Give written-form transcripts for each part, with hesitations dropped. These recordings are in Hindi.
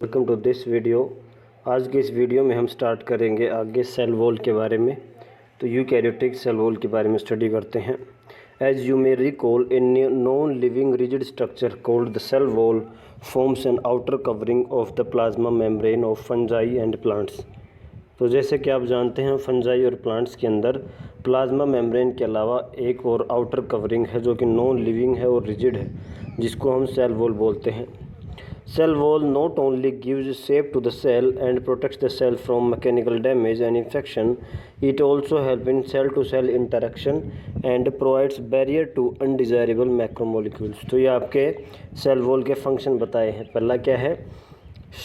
Welcome to this video. आज के इस वीडियो में हम स्टार्ट करेंगे आगे सेल वॉल के बारे में। तो यूकैरियोटिक सेल वॉल के बारे में स्टडी करते हैं। As you may recall in non living rigid structure called the cell wall forms an outer covering of the plasma membrane of fungi and plants. तो जैसे कि आप जानते हैं फंजाई और प्लांट्स के अंदर प्लाज्मा मेम्ब्रेन के अलावा एक और आउटर कवरिंग है जो कि नॉन लिविंग है और रिजिड है, जिसको हम सेल वॉल बोलते हैं। Cell wall not only gives shape to the cell and protects the cell from mechanical damage and infection, it also helps in cell-to-cell interaction and provides barrier to undesirable macromolecules। तो ये आपके सेल वॉल के फंक्शन बताए हैं। पहला क्या है,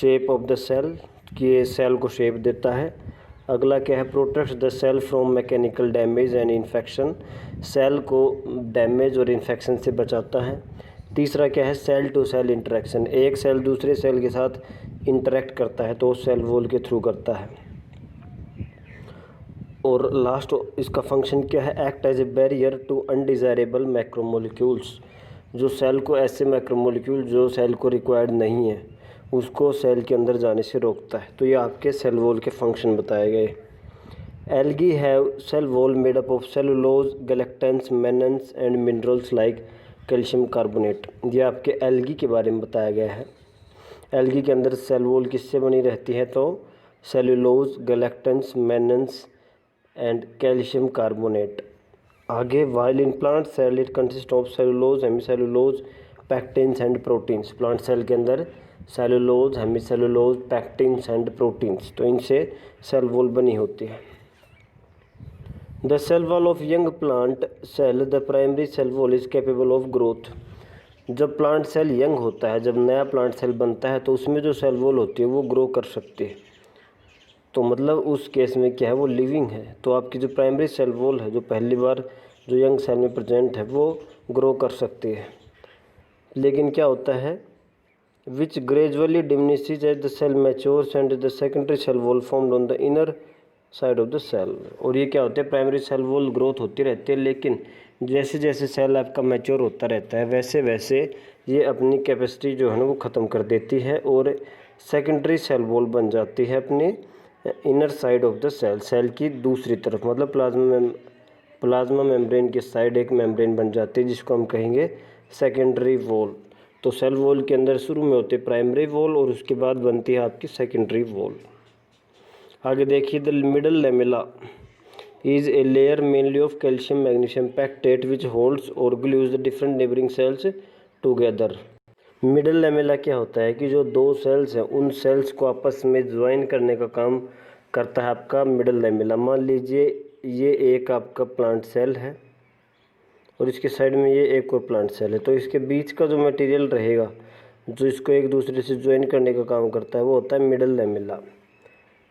शेप ऑफ द सेल, कि ये सेल को शेप देता है। अगला क्या है, protects the cell from mechanical damage and infection, cell को डैमेज और इन्फेक्शन से बचाता है। तीसरा क्या है, सेल टू सेल इंटरेक्शन, एक सेल दूसरे सेल के साथ इंटरेक्ट करता है तो सेल वॉल के थ्रू करता है। और लास्ट इसका फंक्शन क्या है, act as a barrier to undesirable macromolecules, जो सेल को ऐसे मैक्रोमोलिक्यूल जो सेल को रिक्वायर्ड नहीं है उसको सेल के अंदर जाने से रोकता है। तो ये आपके सेल वॉल के फंक्शन बताए गए। Algae have cell wall made up of cellulose, galactans, mannans and minerals like calcium carbonate. ये आपके एल्गी के बारे में बताया गया है। एल्गी के अंदर सेल वॉल किससे बनी रहती है, तो cellulose, galactans, mannans and calcium carbonate. आगे, while in plant cell it consist of cellulose, hemicellulose, pectins and proteins. Plant cell के अंदर cellulose, hemicellulose, pectins and proteins, तो इनसे सेल वॉल बनी होती है। The cell wall of young plant cell, the primary cell wall is capable of growth। जब प्लांट सेल यंग होता है, जब नया प्लांट सेल बनता है तो उसमें जो सेल वॉल होती है वो ग्रो कर सकती है। तो मतलब उस केस में क्या है, वो लिविंग है। तो आपकी जो प्राइमरी सेल वॉल है, जो पहली बार जो यंग सेल में प्रेजेंट है, वो ग्रो कर सकती है। लेकिन क्या होता है, which gradually diminishes as the cell matures and the secondary cell wall formed on the inner side of the cell. और ये क्या होता है, प्राइमरी सेल वॉल ग्रोथ होती रहती है, लेकिन जैसे जैसे सेल आपका मैच्योर होता रहता है वैसे वैसे ये अपनी कैपेसिटी जो है ना वो ख़त्म कर देती है और सेकेंडरी सेल वॉल बन जाती है अपने inner side of the cell, cell की दूसरी तरफ। मतलब प्लाज्मा मेम्ब्रेन के साइड एक मेम्ब्रेन बन जाती है जिसको हम कहेंगे सेकेंडरी वॉल। तो सेल वॉल के अंदर शुरू में होती है प्राइमरी वॉल और उसके बाद बनती है आपकी सेकेंडरी वॉल। आगे देखिए, the middle lamella is a layer mainly of calcium magnesium pectate which holds और glues the different neighbouring cells together. Middle lamella क्या होता है कि जो दो सेल्स हैं उन सेल्स को आपस में ज्वाइन करने का काम करता है आपका मिडल लेमेला। मान लीजिए ये एक आपका प्लांट सेल है और इसके साइड में ये एक और प्लांट सेल है, तो इसके बीच का जो मटेरियल रहेगा जो इसको एक दूसरे से ज्वाइन करने का काम करता है वो होता है मिडल लेमेला।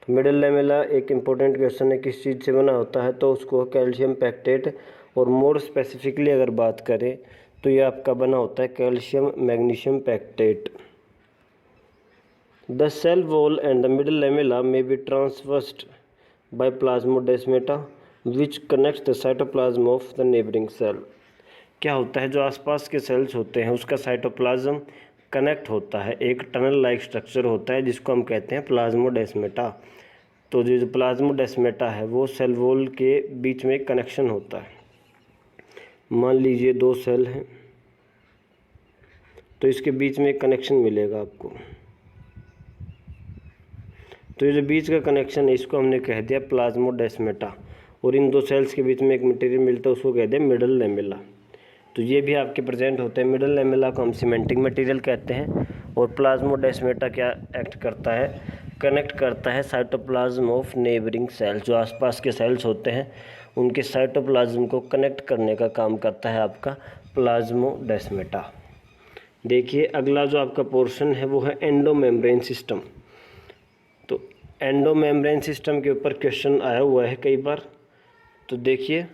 मिडल लेमेला एक इम्पोर्टेंट क्वेश्चन है, किस चीज़ से बना होता है, तो उसको कैल्शियम पैक्टेट, और मोर स्पेसिफिकली अगर बात करें तो ये आपका बना होता है calcium magnesium pectate. The cell wall and the middle lamella may be traversed by plasmodesmata which connects the cytoplasm of the neighbouring cell. क्या होता है, जो आसपास के सेल्स होते हैं उसका साइटोप्लाज्म कनेक्ट होता है, एक टनल लाइक स्ट्रक्चर होता है जिसको हम कहते हैं प्लाज्मोडेस्मेटा। तो जो प्लाज्मोडेस्मेटा है वो सेल वॉल के बीच में एक कनेक्शन होता है। मान लीजिए दो सेल हैं तो इसके बीच में एक कनेक्शन मिलेगा आपको। तो ये जो बीच का कनेक्शन है इसको हमने कह दिया प्लाज्मोडेस्मेटा, और इन दो सेल्स के बीच में एक मटेरियल मिलता है उसको कह दिया मिडल लेमेला। तो ये भी आपके प्रेजेंट होते हैं। मिडल लेमेला को हम सीमेंटिंग मटेरियल कहते हैं और प्लाज्मोडेस्मेटा क्या एक्ट करता है, कनेक्ट करता है साइटोप्लाज्म ऑफ नेबरिंग सेल्स। जो आसपास के सेल्स होते हैं उनके साइटोप्लाज्म को कनेक्ट करने का काम करता है आपका प्लाज्मोडेस्मेटा। देखिए अगला जो आपका पोर्शन है वो है एंडोमेम्ब्रेन सिस्टम। तो एंडोमेम्ब्रेन सिस्टम के ऊपर क्वेश्चन आया हुआ है कई बार। तो देखिए,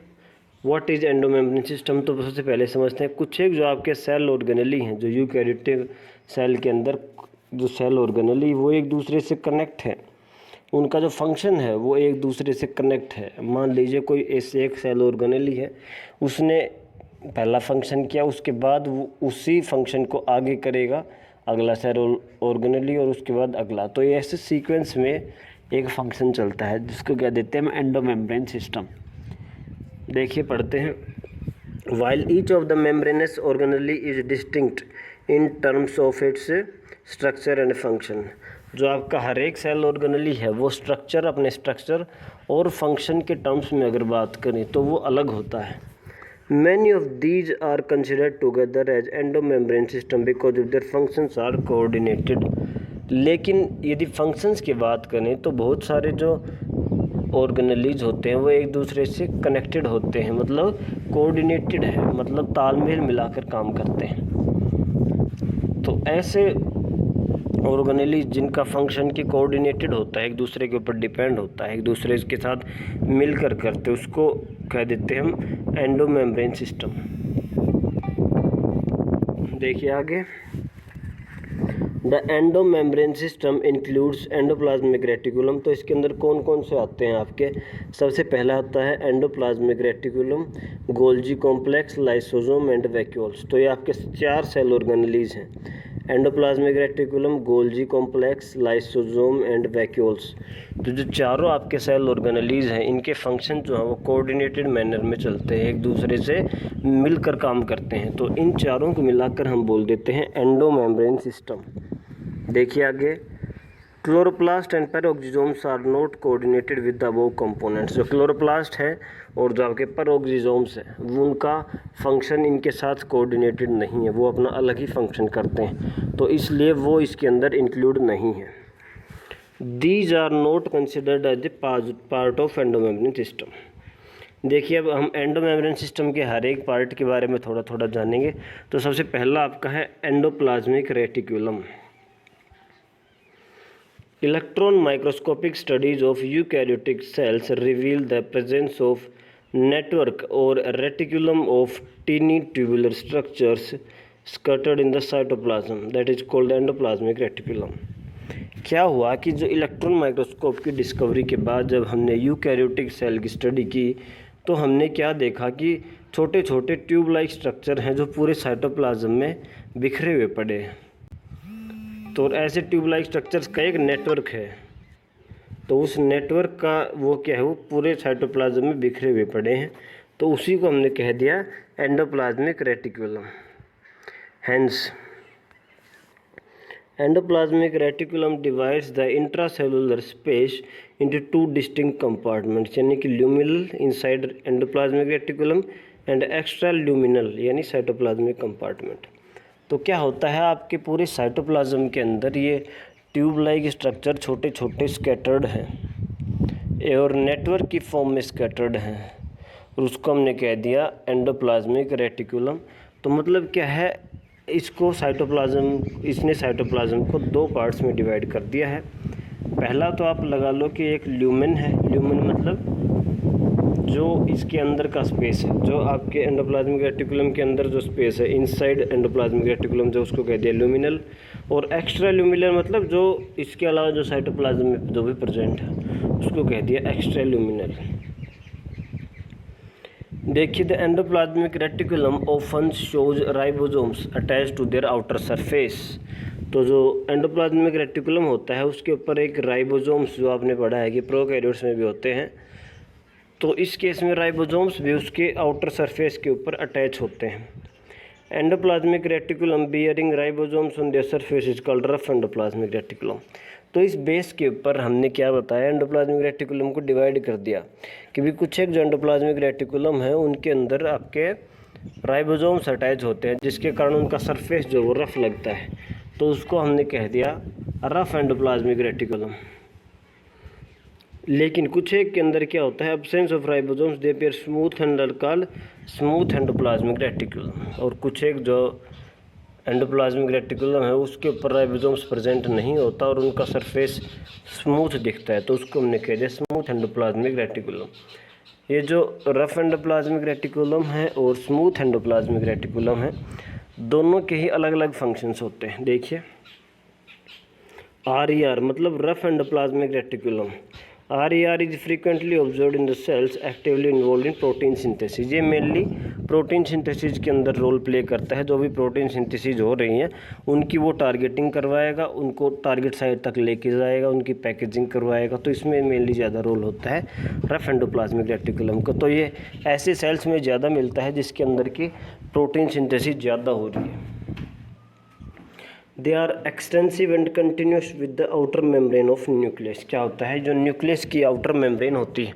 व्हाट इज़ एंडोमेम्ब्रेन सिस्टम। तो सबसे पहले समझते हैं कुछ एक जो आपके सेल ऑर्गेनेली हैं, जो यूकैरियोटिक सेल के अंदर जो सेल ऑर्गेनेली वो एक दूसरे से कनेक्ट है, उनका जो फंक्शन है वो एक दूसरे से कनेक्ट है। मान लीजिए कोई ऐसे एक सेल ऑर्गेनेली है, उसने पहला फंक्शन किया, उसके बाद वो उसी फंक्शन को आगे करेगा अगला सेल ऑर्गेनेली और उसके बाद अगला। तो ये ऐसे सीक्वेंस में एक फंक्शन चलता है जिसको क्या देते हैं हम, एंडोमेम्ब्रेन सिस्टम। देखिए पढ़ते हैं, while each of the membranes organelle is distinct in terms of its structure and function. जो आपका हर एक सेल ऑर्गेनेली है वो स्ट्रक्चर, अपने स्ट्रक्चर और फंक्शन के टर्म्स में अगर बात करें तो वो अलग होता है। Many of these are considered together as endomembrane system because of their functions are coordinated. लेकिन यदि फंक्शंस की बात करें तो बहुत सारे जो ऑर्गेनेलीज होते हैं वो एक दूसरे से कनेक्टेड होते हैं, मतलब कोऑर्डिनेटेड है, मतलब तालमेल मिलाकर काम करते हैं। तो ऐसे ऑर्गेनेलीज जिनका फंक्शन की कोऑर्डिनेटेड होता है, एक दूसरे के ऊपर डिपेंड होता है, एक दूसरे के साथ मिलकर करते, उसको कह देते हैं हम एंडोमेम्ब्रेन सिस्टम। देखिए आगे, the endomembrane system includes endoplasmic reticulum. तो इसके अंदर कौन कौन से आते हैं आपके, सबसे पहला आता है endoplasmic reticulum, Golgi complex, lysosome and vacuoles. तो ये आपके 4 सेल ऑर्गेनेलीज हैं, endoplasmic reticulum, Golgi complex, lysosome and vacuoles. तो जो चारों आपके सेल ऑर्गेनेलीज हैं इनके फंक्शन जो हैं वो कोऑर्डिनेटेड मैनर में चलते हैं, एक दूसरे से मिलकर काम करते हैं। तो इन चारों को मिलाकर हम बोल देते हैं एंडोमेम्ब्रेन सिस्टम। देखिए आगे, chloroplast and peroxisomes are not coordinated with the above components. जो क्लोरोप्लास्ट है और जो आपके पेरोक्सिसोम्स है वो उनका फंक्शन इनके साथ कोऑर्डिनेटेड नहीं है, वो अपना अलग ही फंक्शन करते हैं, तो इसलिए वो इसके अंदर इंक्लूड नहीं है। These are not considered as a part of endomembrane system. देखिए अब हम एंडोमेम्ब्रेन सिस्टम के हर एक पार्ट के बारे में थोड़ा थोड़ा जानेंगे। तो सबसे पहला आपका है endoplasmic reticulum. Electron microscopic studies of eukaryotic cells reveal the presence of network or reticulum of tiny tubular structures scattered in the cytoplasm, that is called endoplasmic reticulum। क्या हुआ कि जो इलेक्ट्रॉन माइक्रोस्कोप की डिस्कवरी के बाद जब हमने यूकैरियोटिक सेल की स्टडी की तो हमने क्या देखा कि छोटे छोटे ट्यूब लाइक स्ट्रक्चर हैं जो पूरे साइटोप्लाज्म में बिखरे हुए पड़े हैं। तो ऐसे ट्यूब लाइक स्ट्रक्चर्स का एक नेटवर्क है, तो उस नेटवर्क का वो क्या है, वो पूरे साइटोप्लाज्म में बिखरे हुए पड़े हैं, तो उसी को हमने कह दिया endoplasmic reticulum. Hence endoplasmic reticulum divides the intracellular space into 2 distinct compartments, यानी कि luminal inside endoplasmic reticulum and extra luminal यानी साइटोप्लाज्मिक कंपार्टमेंट। तो क्या होता है आपके पूरे साइटोप्लाज्म के अंदर ये ट्यूब लाइक स्ट्रक्चर छोटे छोटे स्कैटर्ड हैं और नेटवर्क की फॉर्म में स्कैटर्ड हैं, और उसको हमने कह दिया एंडोप्लाज्मिक रेटिकुलम। तो मतलब क्या है, इसको इसने साइटोप्लाज्म को 2 पार्ट्स में डिवाइड कर दिया है। पहला तो आप लगा लो कि एक ल्यूमेन है, ल्यूमेन मतलब जो इसके अंदर का स्पेस है, जो आपके एंडोप्लाज्मिक रेटिकुलम के अंदर जो स्पेस है इनसाइड एंडोप्लाज्मिक रेटिकुलम, जो उसको कह दिया ल्यूमिनल। और एक्स्ट्रा ल्यूमिनल मतलब जो इसके अलावा जो साइटोप्लाज्म में जो भी प्रेजेंट है उसको कह दिया एक्स्ट्रा ल्यूमिनल। देखिए, the endoplasmic reticulum often shows ribosomes attach to their outer surface. तो जो एंडोप्लाज्मिक रेटिकुलम होता है उसके ऊपर एक राइबोसोम्स, जो आपने पढ़ा है कि प्रोकैरियोट्स में भी होते हैं, तो इस केस में राइबोसोम्स भी उसके आउटर सरफेस के ऊपर अटैच होते हैं। Endoplasmic reticulum bearing ribosomes on their surface is called rough endoplasmic reticulum. तो इस बेस के ऊपर हमने क्या बताया, एंडोप्लाज्मिक रेटिकुलम को डिवाइड कर दिया कि भी कुछ एक जो एंडोप्लाज्मिक रेटिकुलम है उनके अंदर आपके राइबोसोम्स अटैच होते हैं, जिसके कारण उनका सरफेस जो वो रफ लगता है, तो उसको हमने कह दिया रफ एंडोप्लाज्मिक रेटिकुलम। लेकिन कुछ एक के अंदर क्या होता है, absence of ribosomes they pair smooth and called smooth endoplasmic reticulum. और कुछ एक जो एंडोप्लाज्मिक रेटिकुलम है उसके ऊपर राइबोसोम्स प्रेजेंट नहीं होता और उनका सरफेस स्मूथ दिखता है, तो उसको हमने कह दिया स्मूथ एंडोप्लाज्मिक रेटिकुलम। ये जो रफ एंडोप्लाज्मिक रेटिकुलम है और स्मूथ एंडोप्लाज्मिक रेटिकुलम है, दोनों के ही अलग अलग फंक्शंस होते हैं। देखिए, RER मतलब rough endoplasmic reticulum, RER is frequently observe in the cells actively involve in protein synthesis. ये मेनली प्रोटीन सिंथेसिस के अंदर रोल प्ले करता है। जो भी प्रोटीन सिंथेसिस हो रही हैं उनकी वो टारगेटिंग करवाएगा, उनको टारगेट साइट तक लेके जाएगा, उनकी पैकेजिंग करवाएगा। तो इसमें मेनली ज़्यादा रोल होता है रफ एंडोप्लाज्मिक रेटिकुलम का। तो ये ऐसे सेल्स में ज़्यादा मिलता है जिसके अंदर की प्रोटीन सिंथेसिस ज़्यादा हो रही है। They are extensive and continuous with the outer membrane of nucleus. क्या होता है, जो न्यूक्लियस की आउटर मेम्ब्रेन होती है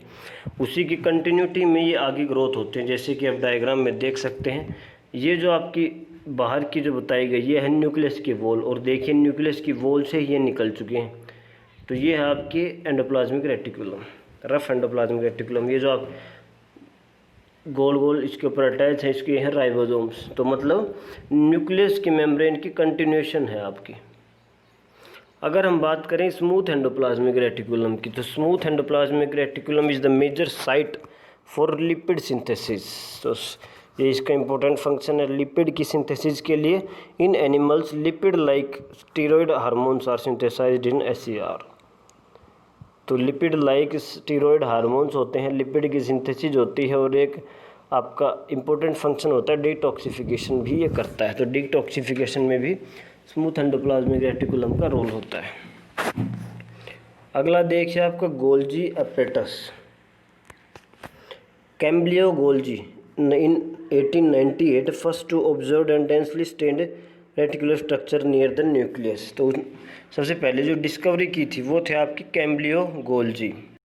उसी की कंटिन्यूटी में ये आगे ग्रोथ होते हैं। जैसे कि आप डायग्राम में देख सकते हैं, ये जो आपकी बाहर की जो बताई गई ये है न्यूक्लियस की वॉल, और देखिए न्यूक्लियस की वॉल से ये निकल चुके हैं। तो ये है आपकी endoplasmic reticulum, rough endoplasmic reticulum. ये जो आप गोल गोल इसके ऊपर अटैच है, इसके हैं राइबोसोम्स। तो मतलब न्यूक्लियस की मेम्ब्रेन की कंटिन्यूएशन है आपकी। अगर हम बात करें स्मूथ एंडोप्लाज्मिक रेटिकुलम की, तो smooth endoplasmic reticulum is the major site for lipid synthesis. तो ये इसका इंपॉर्टेंट फंक्शन है लिपिड की सिंथेसिस के लिए। In animals lipid like steroid hormones are synthesised in SCR। तो लिपिड लाइक स्टीरॉयड हार्मोन्स होते हैं, लिपिड की सिंथेसिस होती है, और एक आपका इम्पोर्टेंट फंक्शन होता है डिटॉक्सिफिकेशन भी ये करता है। तो डिटॉक्सिफिकेशन में भी स्मूथ एंडोप्लाज्मिक रेटिकुलम का रोल होता है। अगला देखिए आपका Golgi apparatus. Camillo Golgi in 1898 first to observe and densely stained reticular structure near the nucleus. तो सबसे पहले जो डिस्कवरी की थी वो थे आपकी कैम्बिलियो गोल्जी।